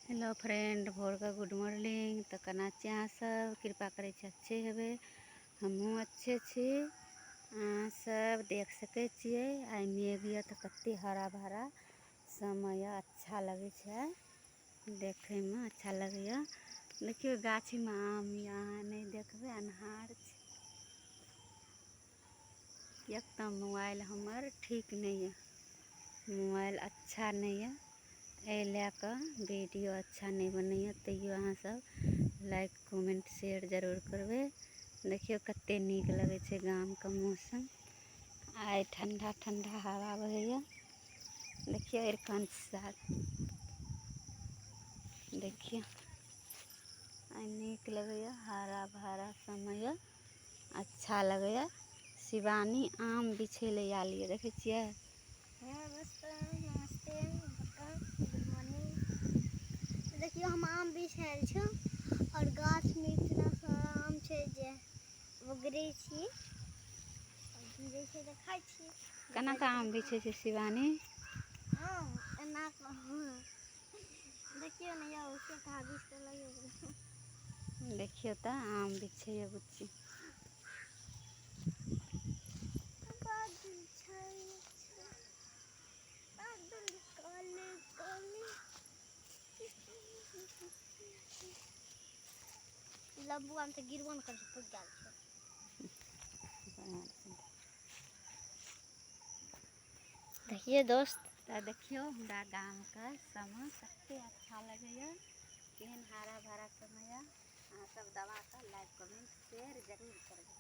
Hello friend, भोर का good morning. तो केना छी अहाँ सब? कृपा करै छी अच्छे हेबै। हमहूँ अच्छे छी। अहाँ सब देख सकै छियै आइ मेघ यऽ तऽ कते हरा भरा समय यऽ, अच्छा लगै छै देखैमे, अच्छा लगैए। देखियौ गाछीमे आम यऽ, अहाँ नहि देखबै अन्हार छै। एक तऽ मोबाइल हमर ठीक नहीं है, मोबाइल अच्छा नहीं है, एहि लए कऽ वीडियो अच्छा नहीं बनैए। तैयो अहाँ सब लाइक कमेंट शेयर जरूर करबै। देखियौ कते नीक लगै छै गामके मौसम। आइ ठंडा ठंडा हवा बहैया। देखियौ अरिकंच साग, देखियौ आइ नीक लगैया, हरा भरा समय यऽ, अच्छा लगैया। शिवानी आम बिछै लए आयल यऽ, देखै छियै। नमस्ते गुड मॉर्निंग। देखियो हम आम बिछायल छौ और गाछ में इतना सारा आम छै जे ओगरे छी गिरे छै तऽ खाइ छी। केना कऽ आम बिछै छै शिवानी? एना देखियो ने यौ कहाँ बिछ लगे। देखियौ तऽ आम बिछैए बुच्ची। लंबू आम तऽ गिरबो ने कर छै, फुक गेल छै। देखिए दोस्त, तऽ देखियौ हमरा गामके समय कते अच्छा लगैए, केहन हरा भरा समय यऽ। अहाँ सब दबा कऽ लाइक कमेंट शेयर जरूर करबै।